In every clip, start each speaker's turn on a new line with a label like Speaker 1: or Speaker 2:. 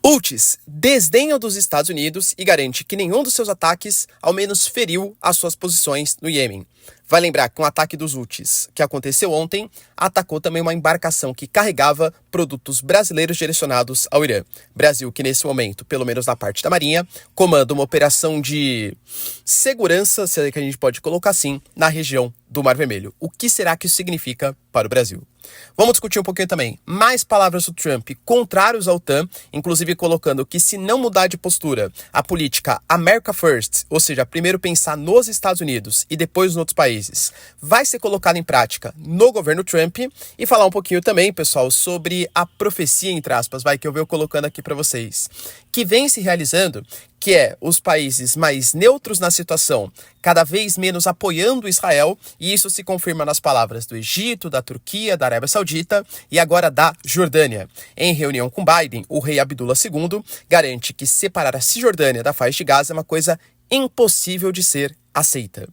Speaker 1: Houthis desdenha dos Estados Unidos e garante que nenhum dos seus ataques ao menos feriu as suas posições no Iêmen. Vai lembrar que um ataque dos Houthis que aconteceu ontem atacou também uma embarcação que carregava produtos brasileiros direcionados ao Irã. Brasil que nesse momento, pelo menos na parte da Marinha, comanda uma operação de segurança, se é que a gente pode colocar assim, na região do Mar Vermelho. O que será que isso significa para o Brasil? Vamos discutir um pouquinho também mais palavras do Trump contrários à OTAN, inclusive colocando que se não mudar de postura, a política America First, ou seja, primeiro pensar nos Estados Unidos e depois nos outros países, vai ser colocada em prática no governo Trump, e falar um pouquinho também, pessoal, sobre a profecia, entre aspas, que eu venho colocando aqui para vocês, que vem se realizando, que é os países mais neutros na situação, cada vez menos apoiando Israel, e isso se confirma nas palavras do Egito, da Turquia, da Arábia Saudita e agora da Jordânia. Em reunião com Biden, o rei Abdullah II garante que separar a Cisjordânia da faixa de Gaza é uma coisa impossível de ser aceita.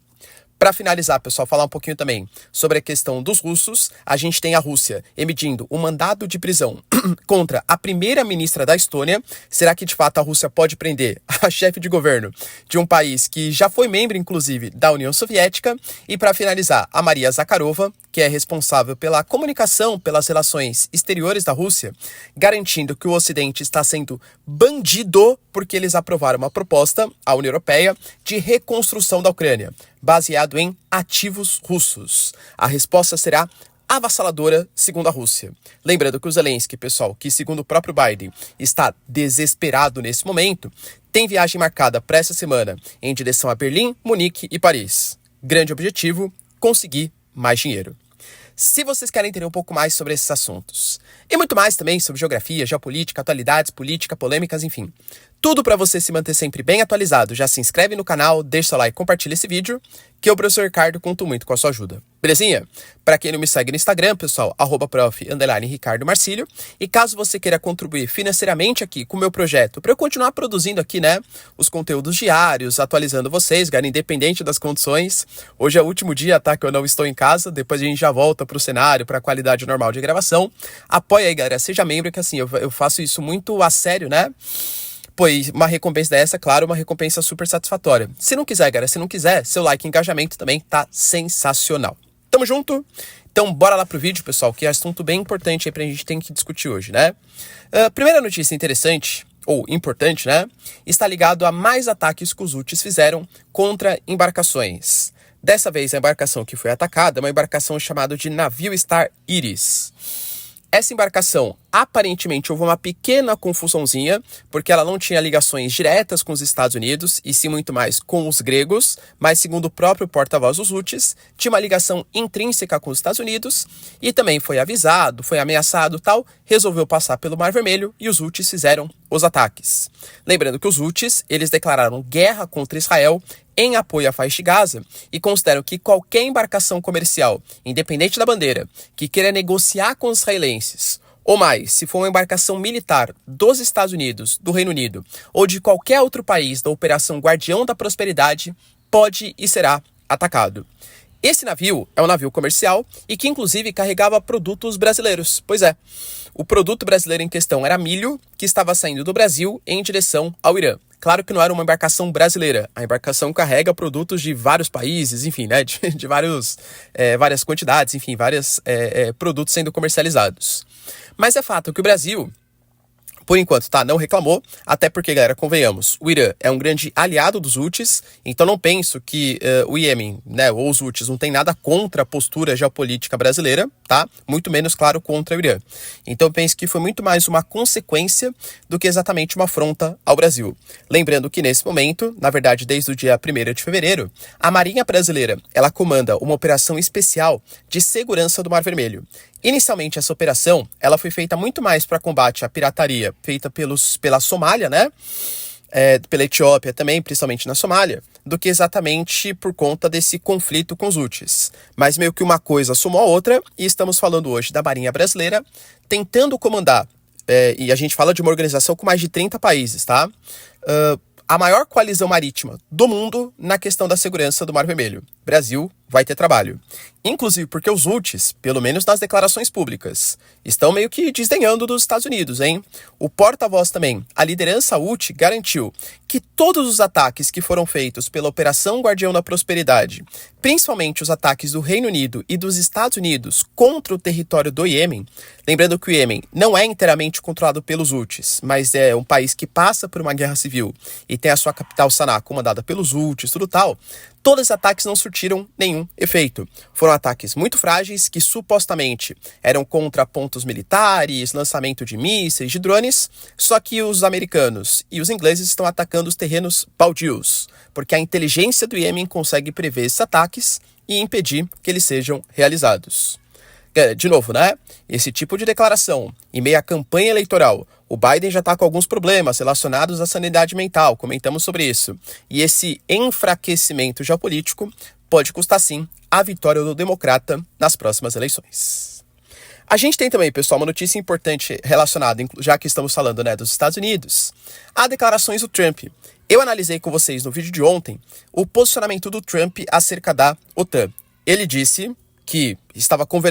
Speaker 1: Para finalizar, pessoal, falar um pouquinho também sobre a questão dos russos. A gente tem a Rússia emitindo um mandado de prisão contra a primeira-ministra da Estônia. Será que, de fato, a Rússia pode prender a chefe de governo de um país que já foi membro, inclusive, da União Soviética? E, para finalizar, a Maria Zakharova, que é responsável pela comunicação, pelas relações exteriores da Rússia, garantindo que o Ocidente está sendo bandido porque eles aprovaram uma proposta à União Europeia de reconstrução da Ucrânia, baseado em ativos russos. A resposta será avassaladora, segundo a Rússia. Lembrando que o Zelensky, pessoal, que segundo o próprio Biden, está desesperado nesse momento, tem viagem marcada para essa semana em direção a Berlim, Munique e Paris. Grande objetivo, conseguir mais dinheiro. Se vocês querem entender um pouco mais sobre esses assuntos, e muito mais também sobre geografia, geopolítica, atualidades, política, polêmicas, enfim, tudo para você se manter sempre bem atualizado, já se inscreve no canal, deixa seu like e compartilha esse vídeo, que eu, professor Ricardo, conto muito com a sua ajuda. Belezinha? Para quem não me segue no Instagram, pessoal, @prof_Ricardo Marcílio. E caso você queira contribuir financeiramente aqui com o meu projeto, para eu continuar produzindo aqui, os conteúdos diários, atualizando vocês, galera, independente das condições. Hoje é o último dia, tá, que eu não estou em casa, depois a gente já volta pro cenário, para a qualidade normal de gravação. Apoia aí, galera, seja membro, que assim, eu faço isso muito a sério, Pois uma recompensa dessa, claro, uma recompensa super satisfatória. Se não quiser, galera, seu like e engajamento também tá sensacional. Tamo junto? Então bora lá pro vídeo, pessoal, que é assunto bem importante aí pra gente ter que discutir hoje, Primeira notícia interessante, ou importante, está ligado a mais ataques que os Houthis fizeram contra embarcações. Dessa vez, a embarcação que foi atacada é uma embarcação chamada de navio Star Iris. Essa embarcação, aparentemente, houve uma pequena confusãozinha, porque ela não tinha ligações diretas com os Estados Unidos, e sim muito mais com os gregos, mas segundo o próprio porta-voz dos Houthis, tinha uma ligação intrínseca com os Estados Unidos, e também foi avisado, foi ameaçado tal, resolveu passar pelo Mar Vermelho, e os Houthis fizeram os ataques. Lembrando que os Houthis, eles declararam guerra contra Israel, em apoio à faixa de Gaza, e consideram que qualquer embarcação comercial, independente da bandeira, que queira negociar com os israelenses, ou mais, se for uma embarcação militar dos Estados Unidos, do Reino Unido, ou de qualquer outro país da Operação Guardião da Prosperidade, pode e será atacado. Esse navio é um navio comercial e que inclusive carregava produtos brasileiros. Pois é, o produto brasileiro em questão era milho, que estava saindo do Brasil em direção ao Irã. Claro que não era uma embarcação brasileira. A embarcação carrega produtos de vários países, enfim, de várias quantidades, enfim, vários produtos sendo comercializados. Mas é fato que o Brasil, por enquanto, não reclamou, até porque, galera, convenhamos, o Irã é um grande aliado dos Houthis, então não penso que o Iêmen, ou os Houthis, não tem nada contra a postura geopolítica brasileira, tá? Muito menos, claro, contra o Irã. Então eu penso que foi muito mais uma consequência do que exatamente uma afronta ao Brasil. Lembrando que nesse momento, na verdade, desde o dia 1º de fevereiro, a Marinha Brasileira, ela comanda uma operação especial de segurança do Mar Vermelho. Inicialmente, essa operação, ela foi feita muito mais para combate à pirataria feita pela Somália, pela Etiópia também, principalmente na Somália, do que exatamente por conta desse conflito com os Houthis. Mas meio que uma coisa somou a outra, e estamos falando hoje da Marinha Brasileira, tentando comandar, e a gente fala de uma organização com mais de 30 países, a maior coalizão marítima do mundo na questão da segurança do Mar Vermelho. Brasil vai ter trabalho. Inclusive porque os Houthis, pelo menos nas declarações públicas, estão meio que desdenhando dos Estados Unidos, hein? O porta-voz também, a liderança Houthi, garantiu que todos os ataques que foram feitos pela Operação Guardião da Prosperidade, principalmente os ataques do Reino Unido e dos Estados Unidos contra o território do Iêmen, lembrando que o Iêmen não é inteiramente controlado pelos Houthis, mas é um país que passa por uma guerra civil e tem a sua capital Sanaa comandada pelos Houthis, tudo tal, todos os ataques não surtiram nenhum efeito. Foram ataques muito frágeis que supostamente eram contra pontos militares, lançamento de mísseis, de drones, só que os americanos e os ingleses estão atacando os terrenos baldios, porque a inteligência do Iêmen consegue prever esses ataques e impedir que eles sejam realizados. De novo, né? Esse tipo de declaração, em meio à campanha eleitoral, o Biden já está com alguns problemas relacionados à sanidade mental, comentamos sobre isso. E esse enfraquecimento geopolítico pode custar, sim, a vitória do democrata nas próximas eleições. A gente tem também, pessoal, uma notícia importante relacionada, já que estamos falando, né, dos Estados Unidos, a declarações do Trump. Eu analisei com vocês no vídeo de ontem o posicionamento do Trump acerca da OTAN. Ele disse que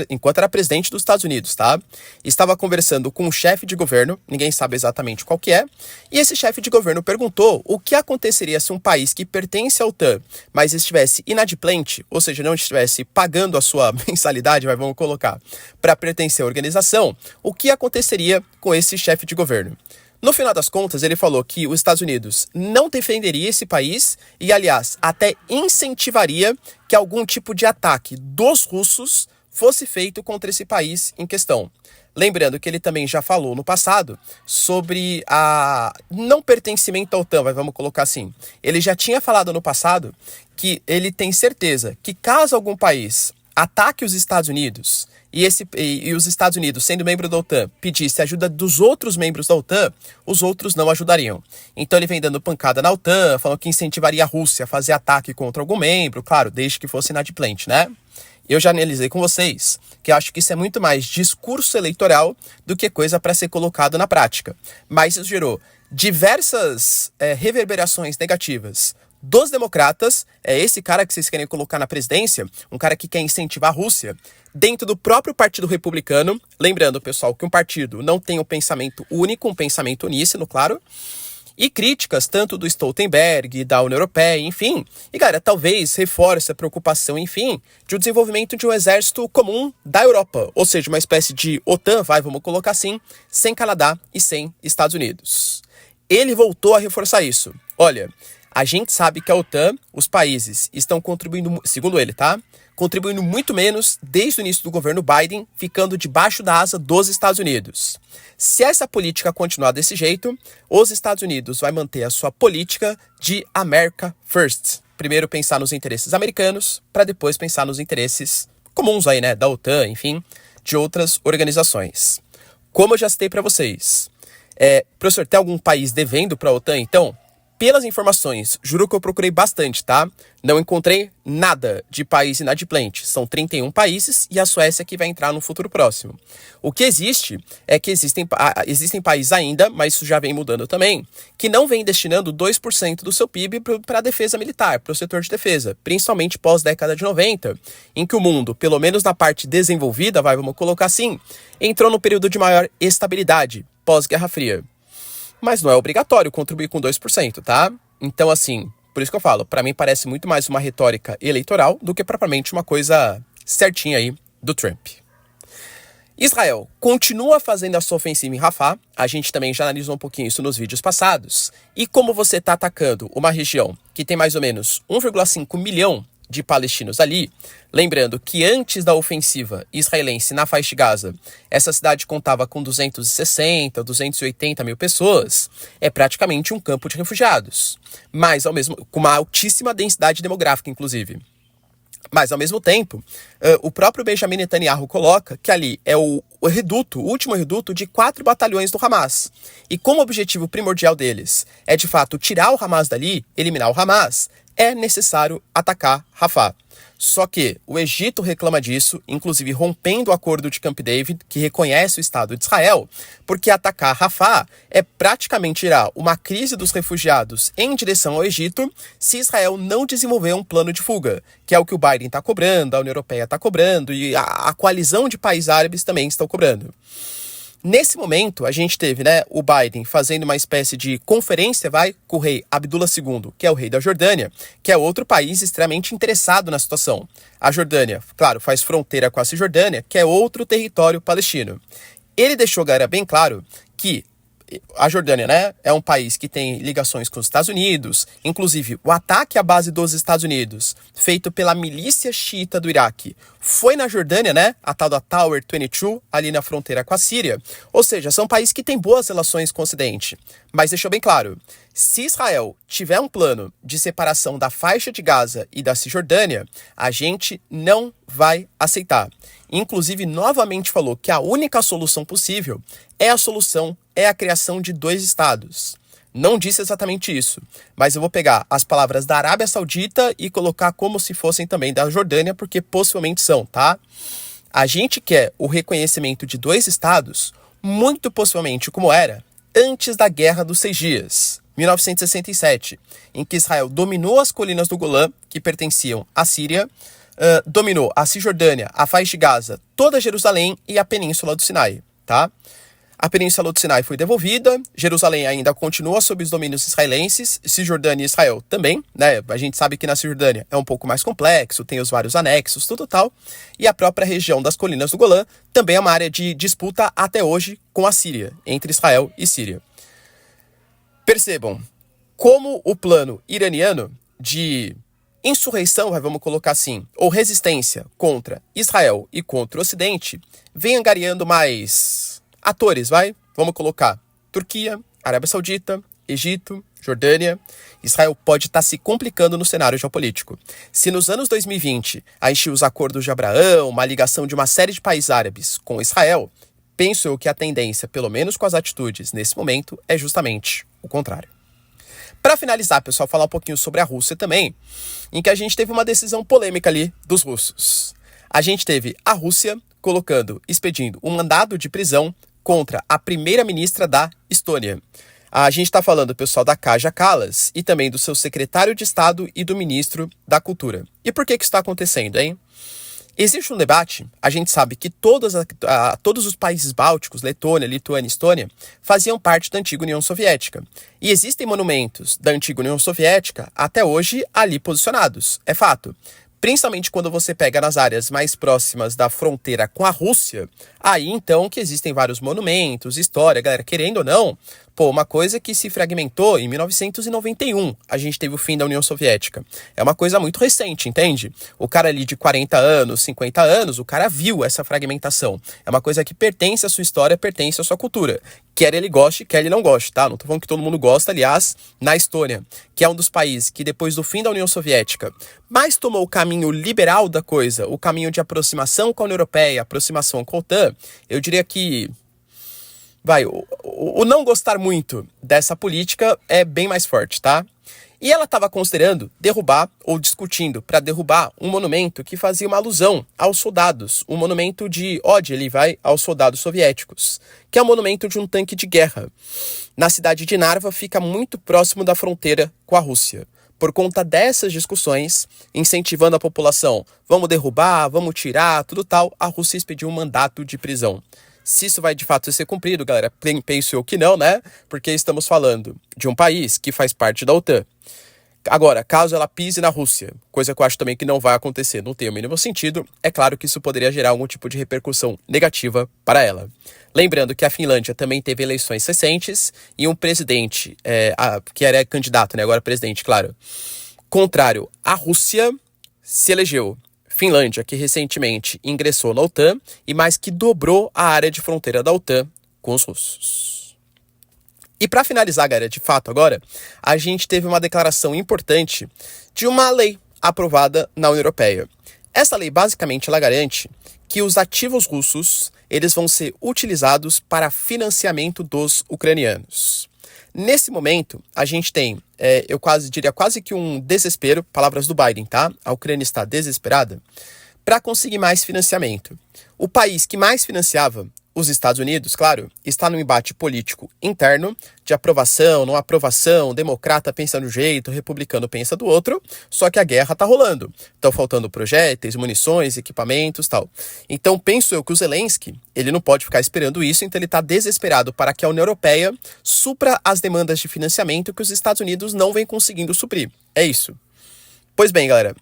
Speaker 1: enquanto era presidente dos Estados Unidos, tá? Estava conversando com um chefe de governo, ninguém sabe exatamente qual que é, e esse chefe de governo perguntou o que aconteceria se um país que pertence à OTAN, mas estivesse inadimplente, ou seja, não estivesse pagando a sua mensalidade, mas vamos colocar, para pertencer à organização, o que aconteceria com esse chefe de governo. No final das contas, ele falou que os Estados Unidos não defenderia esse país e, aliás, até incentivaria que algum tipo de ataque dos russos fosse feito contra esse país em questão. Lembrando que ele também já falou no passado sobre a não pertencimento à OTAN, vamos colocar assim. Ele já tinha falado no passado que ele tem certeza que caso algum país ataque os Estados Unidos e os Estados Unidos, sendo membro da OTAN, pedisse ajuda dos outros membros da OTAN, os outros não ajudariam. Então ele vem dando pancada na OTAN, falando que incentivaria a Rússia a fazer ataque contra algum membro, claro, desde que fosse inadimplente, né? Eu já analisei com vocês que acho que isso é muito mais discurso eleitoral do que coisa para ser colocado na prática. Mas isso gerou diversas reverberações negativas dos democratas, é esse cara que vocês querem colocar na presidência, um cara que quer incentivar a Rússia, dentro do próprio Partido Republicano, lembrando, pessoal, que um partido não tem um pensamento único, um pensamento uníssono, claro, e críticas tanto do Stoltenberg, da União Europeia, enfim, e, cara, talvez reforce a preocupação, enfim, de o desenvolvimento de um exército comum da Europa, ou seja, uma espécie de OTAN, vamos colocar assim, sem Canadá e sem Estados Unidos. Ele voltou a reforçar isso. Olha, a gente sabe que a OTAN, os países, estão contribuindo, segundo ele, tá? Contribuindo muito menos desde o início do governo Biden, ficando debaixo da asa dos Estados Unidos. Se essa política continuar desse jeito, os Estados Unidos vai manter a sua política de America First. Primeiro pensar nos interesses americanos, para depois pensar nos interesses comuns aí, né? Da OTAN, enfim, de outras organizações. Como eu já citei para vocês, professor, tem algum país devendo para a OTAN, então? Pelas informações, juro que eu procurei bastante, tá? Não encontrei nada de país inadimplente. São 31 países e a Suécia que vai entrar no futuro próximo. O que existe é que existem países ainda, mas isso já vem mudando também, que não vem destinando 2% do seu PIB para a defesa militar, para o setor de defesa, principalmente pós-década de 90, em que o mundo, pelo menos na parte desenvolvida, vamos colocar assim, entrou no período de maior estabilidade, pós-Guerra Fria. Mas não é obrigatório contribuir com 2%, tá? Então, assim, por isso que eu falo, para mim parece muito mais uma retórica eleitoral do que propriamente uma coisa certinha aí do Trump. Israel continua fazendo a sua ofensiva em Rafah, a gente também já analisou um pouquinho isso nos vídeos passados, e como você está atacando uma região que tem mais ou menos 1,5 milhão de palestinos ali, lembrando que antes da ofensiva israelense na faixa de Gaza, essa cidade contava com 260, 280 mil pessoas, é praticamente um campo de refugiados, mas com uma altíssima densidade demográfica, inclusive. Mas, ao mesmo tempo, o próprio Benjamin Netanyahu coloca que ali é o último reduto de 4 batalhões do Hamas. E como o objetivo primordial deles é, de fato, tirar o Hamas dali, eliminar o Hamas, é necessário atacar Rafah. Só que o Egito reclama disso, inclusive rompendo o acordo de Camp David, que reconhece o Estado de Israel, porque atacar Rafah é praticamente tirar uma crise dos refugiados em direção ao Egito se Israel não desenvolver um plano de fuga, que é o que o Biden está cobrando, a União Europeia está cobrando e a coalizão de países árabes também estão cobrando. Nesse momento, a gente teve, o Biden fazendo uma espécie de conferência, com o rei Abdullah II, que é o rei da Jordânia, que é outro país extremamente interessado na situação. A Jordânia, claro, faz fronteira com a Cisjordânia, que é outro território palestino. Ele deixou, galera, bem claro que a Jordânia, é um país que tem ligações com os Estados Unidos. Inclusive, o ataque à base dos Estados Unidos, feito pela milícia xiita do Iraque, foi na Jordânia, a tal da Tower 22, ali na fronteira com a Síria. Ou seja, são países que têm boas relações com o Ocidente. Mas deixou bem claro, se Israel tiver um plano de separação da faixa de Gaza e da Cisjordânia, a gente não vai aceitar. Inclusive, novamente falou que a única solução possível é a criação de 2 estados. Não disse exatamente isso, mas eu vou pegar as palavras da Arábia Saudita e colocar como se fossem também da Jordânia, porque possivelmente são, tá? A gente quer o reconhecimento de 2 estados, muito possivelmente como era antes da Guerra dos 6 Dias, 1967, em que Israel dominou as colinas do Golã, que pertenciam à Síria, dominou a Cisjordânia, a faixa de Gaza, toda Jerusalém e a Península do Sinai, tá? A Península do Sinai foi devolvida, Jerusalém ainda continua sob os domínios israelenses, Cisjordânia e Israel também, A gente sabe que na Cisjordânia é um pouco mais complexo, tem os vários anexos, tudo tal. E a própria região das colinas do Golã também é uma área de disputa até hoje com a Síria, entre Israel e Síria. Percebam como o plano iraniano de insurreição, vamos colocar assim, ou resistência contra Israel e contra o Ocidente, vem angariando mais atores, vamos colocar Turquia, Arábia Saudita, Egito, Jordânia. Israel pode estar se complicando no cenário geopolítico. Se nos anos 2020 a gente os acordos de Abraão, uma ligação de uma série de países árabes com Israel, penso eu que a tendência, pelo menos com as atitudes nesse momento, é justamente o contrário. Para finalizar, pessoal, falar um pouquinho sobre a Rússia também, em que a gente teve uma decisão polêmica ali dos russos. A gente teve a Rússia expedindo um mandado de prisão contra a primeira-ministra da Estônia. A gente está falando, pessoal, da Kaja Kallas e também do seu secretário de Estado e do ministro da Cultura. E por que isso está acontecendo, hein? Existe um debate, a gente sabe que todos os países bálticos, Letônia, Lituânia e Estônia, faziam parte da antiga União Soviética. E existem monumentos da antiga União Soviética até hoje ali posicionados, é fato. Principalmente quando você pega nas áreas mais próximas da fronteira com a Rússia, aí então que existem vários monumentos, história, galera, querendo ou não, uma coisa que se fragmentou em 1991, a gente teve o fim da União Soviética. É uma coisa muito recente, entende? O cara ali de 40 anos, 50 anos, o cara viu essa fragmentação. É uma coisa que pertence à sua história, pertence à sua cultura. Quer ele goste, quer ele não goste, tá? Não tô falando que todo mundo gosta, aliás, na Estônia, que é um dos países que depois do fim da União Soviética mais tomou o caminho liberal da coisa, o caminho de aproximação com a União Europeia, aproximação com a OTAN, eu diria que o não gostar muito dessa política é bem mais forte, tá? E ela estava considerando derrubar, ou discutindo para derrubar, um monumento que fazia uma alusão aos soldados, um monumento de ódio, aos soldados soviéticos, que é o monumento de um tanque de guerra. Na cidade de Narva, fica muito próximo da fronteira com a Rússia. Por conta dessas discussões, incentivando a população, vamos derrubar, vamos tirar, tudo tal, a Rússia expediu um mandato de prisão. Se isso vai de fato ser cumprido, galera, penso eu que não, Porque estamos falando de um país que faz parte da OTAN. Agora, caso ela pise na Rússia, coisa que eu acho também que não vai acontecer, não tem o mínimo sentido, é claro que isso poderia gerar algum tipo de repercussão negativa para ela. Lembrando que a Finlândia também teve eleições recentes e um presidente, que era candidato, agora presidente, claro, contrário à Rússia, se elegeu. Finlândia, que recentemente ingressou na OTAN e mais que dobrou a área de fronteira da OTAN com os russos. E para finalizar, galera, de fato agora, a gente teve uma declaração importante de uma lei aprovada na União Europeia. Essa lei, basicamente, ela garante que os ativos russos eles vão ser utilizados para financiamento dos ucranianos. Nesse momento, a gente tem, eu diria quase que um desespero, palavras do Biden, tá? A Ucrânia está desesperada para conseguir mais financiamento. O país que mais financiava, os Estados Unidos, claro, está num embate político interno, de aprovação, não aprovação, democrata pensa de um jeito, republicano pensa do outro, só que a guerra tá rolando. Estão faltando projéteis, munições, equipamentos, tal. Então penso eu que o Zelensky, ele não pode ficar esperando isso, então ele está desesperado para que a União Europeia supra as demandas de financiamento que os Estados Unidos não vem conseguindo suprir. É isso. Pois bem, galera,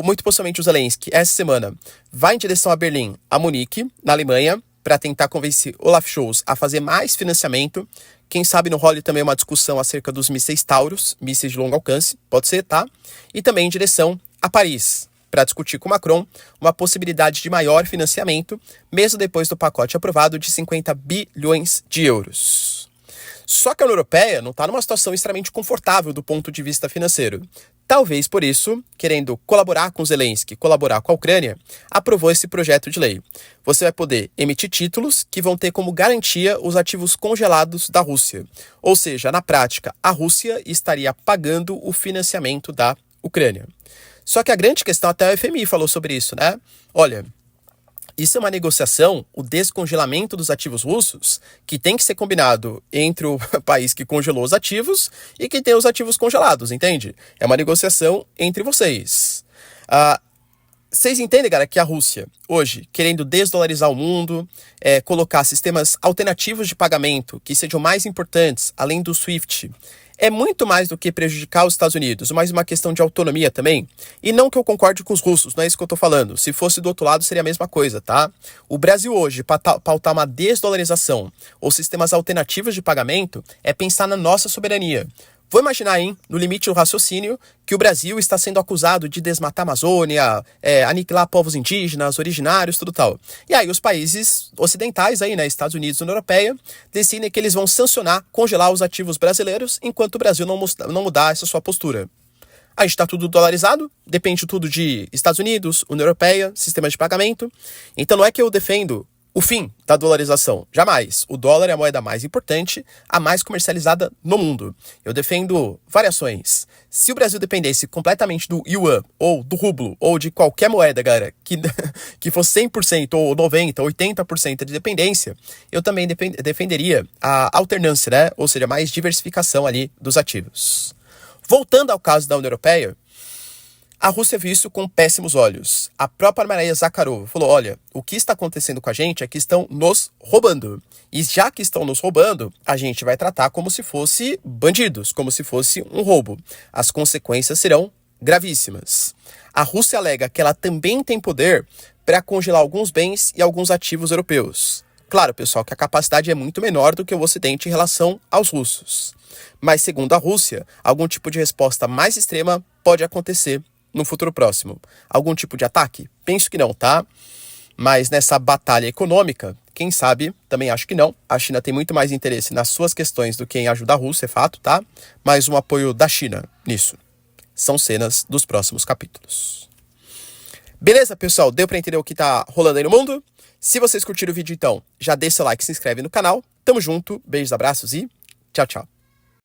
Speaker 1: muito possivelmente o Zelensky, essa semana, vai em direção a Berlim, a Munique, na Alemanha, para tentar convencer Olaf Scholz a fazer mais financiamento. Quem sabe não role também uma discussão acerca dos mísseis Taurus, mísseis de longo alcance, pode ser, tá? E também em direção a Paris, para discutir com Macron uma possibilidade de maior financiamento, mesmo depois do pacote aprovado de 50 bilhões de euros. Só que a União Europeia não está numa situação extremamente confortável do ponto de vista financeiro. Talvez por isso, querendo colaborar com Zelensky, colaborar com a Ucrânia, aprovou esse projeto de lei. Você vai poder emitir títulos que vão ter como garantia os ativos congelados da Rússia. Ou seja, na prática, a Rússia estaria pagando o financiamento da Ucrânia. Só que a grande questão, até o FMI falou sobre isso, né? Olha, isso é uma negociação, o descongelamento dos ativos russos, que tem que ser combinado entre o país que congelou os ativos e que tem os ativos congelados, entende? É uma negociação entre vocês. Vocês entendem, cara, que a Rússia, hoje, querendo desdolarizar o mundo, colocar sistemas alternativos de pagamento que sejam mais importantes, além do SWIFT, é muito mais do que prejudicar os Estados Unidos, mas uma questão de autonomia também. E não que eu concorde com os russos, não é isso que eu tô falando. Se fosse do outro lado, seria a mesma coisa, tá? O Brasil hoje, para pautar uma desdolarização ou sistemas alternativos de pagamento, é pensar na nossa soberania. Vou imaginar, hein, no limite do raciocínio, que o Brasil está sendo acusado de desmatar a Amazônia, aniquilar povos indígenas, originários, tudo tal. E aí os países ocidentais, aí, né, Estados Unidos e União Europeia, decidem que eles vão sancionar, congelar os ativos brasileiros, enquanto o Brasil não mudar essa sua postura. A gente está tudo dolarizado, depende tudo de Estados Unidos, União Europeia, sistemas de pagamento. Então não é que eu defendo o fim da dolarização. Jamais. O dólar é a moeda mais importante, a mais comercializada no mundo. Eu defendo variações. Se o Brasil dependesse completamente do yuan, ou do rublo, ou de qualquer moeda, galera, que fosse 100%, ou 90%, ou 80% de dependência, eu também defenderia a alternância, né? Ou seja, mais diversificação ali dos ativos. Voltando ao caso da União Europeia, a Rússia viu isso com péssimos olhos. A própria Maria Zakharova falou, olha, o que está acontecendo com a gente é que estão nos roubando. E já que estão nos roubando, a gente vai tratar como se fosse bandidos, como se fosse um roubo. As consequências serão gravíssimas. A Rússia alega que ela também tem poder para congelar alguns bens e alguns ativos europeus. Claro, pessoal, que a capacidade é muito menor do que o Ocidente em relação aos russos. Mas, segundo a Rússia, algum tipo de resposta mais extrema pode acontecer no futuro próximo. Algum tipo de ataque? Penso que não, tá? Mas nessa batalha econômica, quem sabe, também acho que não. A China tem muito mais interesse nas suas questões do que em ajudar a Rússia, é fato, tá? Mas um apoio da China nisso. São cenas dos próximos capítulos. Beleza, pessoal? Deu pra entender o que tá rolando aí no mundo? Se vocês curtiram o vídeo, então, já deixa seu like e se inscreve no canal. Tamo junto, beijos, abraços e tchau, tchau.